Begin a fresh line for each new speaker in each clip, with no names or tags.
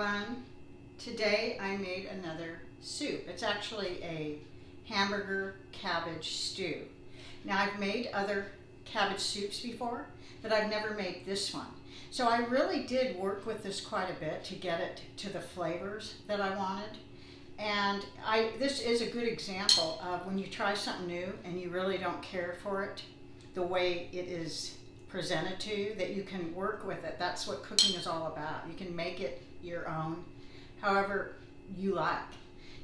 everyone. Today I made another soup. It's actually a hamburger cabbage stew. Now I've made other cabbage soups before, but I've never made this one. So I really did work with this quite a bit to get it to the flavors that I wanted. And this is a good example of when you try something new and you really don't care for it the way it is presented to you, that you can work with it. That's what cooking is all about. You can make it your own, however you like.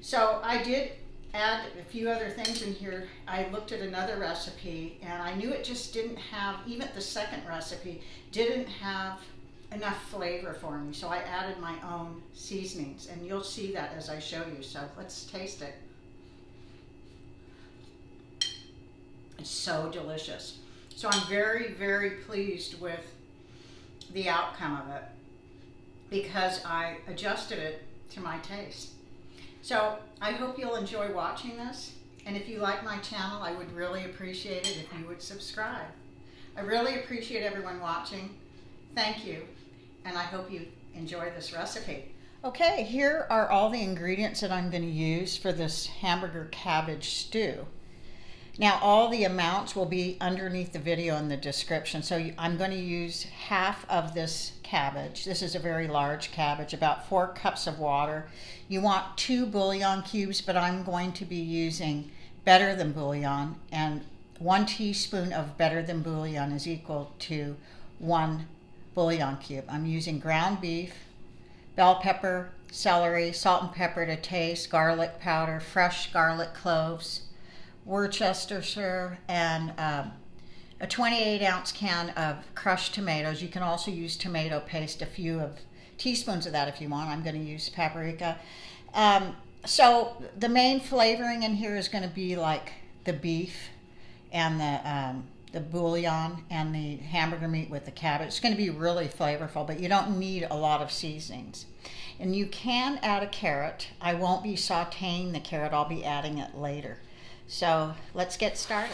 So I did add a few other things in here. I looked at another recipe and I knew it just didn't have, even the second recipe, didn't have enough flavor for me. So I added my own seasonings and you'll see that as I show you. So let's taste it. It's so delicious. So I'm very, very pleased with the outcome of it because I adjusted it to my taste. So I hope you'll enjoy watching this. And if you like my channel, I would really appreciate it if you would subscribe. I really appreciate everyone watching. Thank you. And I hope you enjoy this recipe. Okay, here are all the ingredients that I'm going to use for this hamburger cabbage stew. Now all the amounts will be underneath the video in the description. So I'm going to use half of this cabbage. This is a very large cabbage, about 4 cups of water. You want 2 bouillon cubes, but I'm going to be using better than bouillon, and 1 teaspoon of better than bouillon is equal to 1 bouillon cube. I'm using ground beef, bell pepper, celery, salt and pepper to taste, garlic powder, fresh garlic cloves, Worcestershire, and a 28-ounce can of crushed tomatoes. You can also use tomato paste, a few of teaspoons of that if you want. I'm going to use paprika. So the main flavoring in here is going to be like the beef and the bouillon and the hamburger meat with the cabbage. It's going to be really flavorful, but you don't need a lot of seasonings. And you can add a carrot. I won't be sauteing the carrot. I'll be adding it later. So let's get started.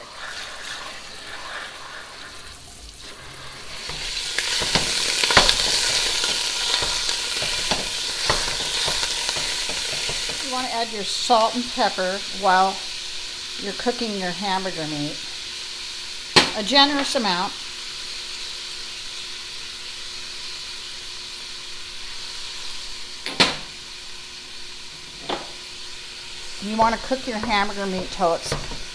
You want to add your salt and pepper while you're cooking your hamburger meat. A generous amount. You want to cook your hamburger meat till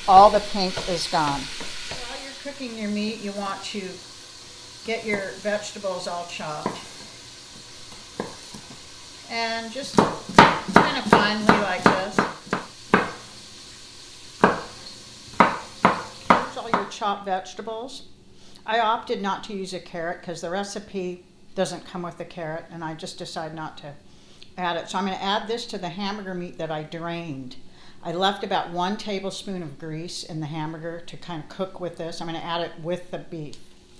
all the pink is gone. While you're cooking your meat, you want to get your vegetables all chopped. And just kind of finely like this. Here's all your chopped vegetables. I opted not to use a carrot because the recipe doesn't come with a carrot, and I just decided not to add it. So I'm going to add this to the hamburger meat that I drained. I left about 1 tablespoon of grease in the hamburger to kind of cook with this. I'm going to add it with the beef.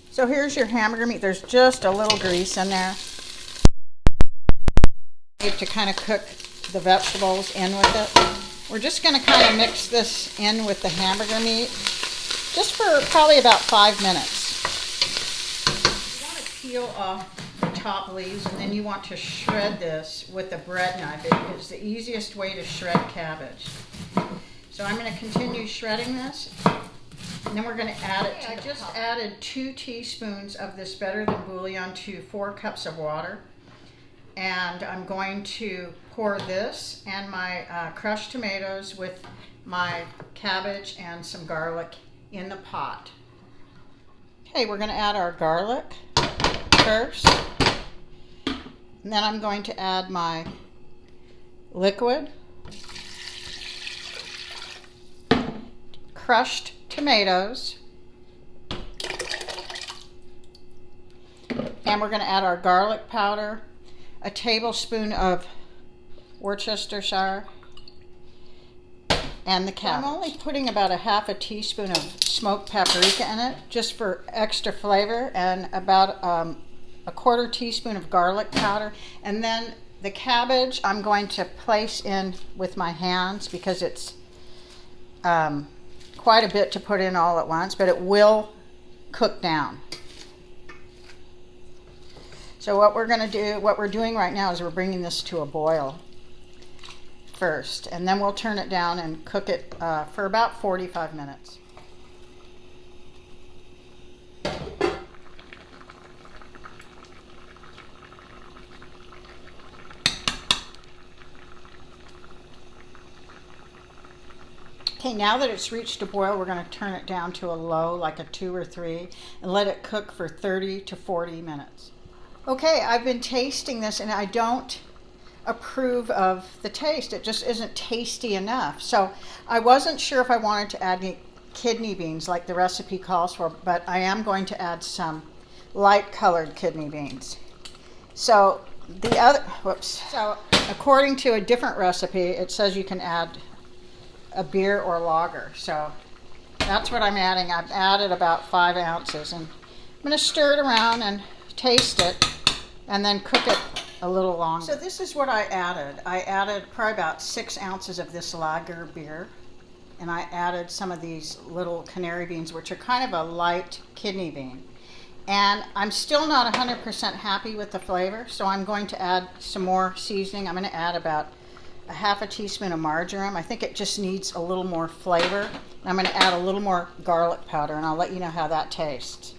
So here's your hamburger meat. There's just a little grease in there to kind of cook the vegetables in with it. We're just going to kind of mix this in with the hamburger meat just for probably about 5 minutes. You want to peel off the top leaves, and then you want to shred this with a bread knife. It is the easiest way to shred cabbage. So I'm going to continue shredding this, and then we're going to add it to I just added 2 teaspoons of this better than bouillon to 4 cups of water, and I'm going to pour this and my crushed tomatoes with my cabbage and some garlic in the pot. Okay, we're going to add our garlic first, and then I'm going to add my liquid, crushed tomatoes, and we're going to add our garlic powder, a tablespoon of Worcestershire, and the cabbage. I'm only putting about a half a teaspoon of smoked paprika in it just for extra flavor, and about a 1/4 teaspoon of garlic powder. And then the cabbage I'm going to place in with my hands because it's quite a bit to put in all at once, but it will cook down. So what we're doing right now is we're bringing this to a boil first, and then we'll turn it down and cook it for about 45 minutes. Okay, now that it's reached a boil, we're going to turn it down to a low, like a 2 or 3, and let it cook for 30 to 40 minutes. Okay, I've been tasting this, and I don't approve of the taste. It just isn't tasty enough. So I wasn't sure if I wanted to add any kidney beans like the recipe calls for, but I am going to add some light colored kidney beans. So so according to a different recipe, it says you can add a beer or lager. So that's what I'm adding. I've added about 5 ounces, and I'm going to stir it around and taste it and then cook it a little longer. So this is what I added. I added probably about 6 ounces of this lager beer, and I added some of these little canary beans, which are kind of a light kidney bean. And I'm still not 100% happy with the flavor, so I'm going to add some more seasoning. I'm going to add about a half a teaspoon of marjoram. I think it just needs a little more flavor. I'm going to add a little more garlic powder, and I'll let you know how that tastes.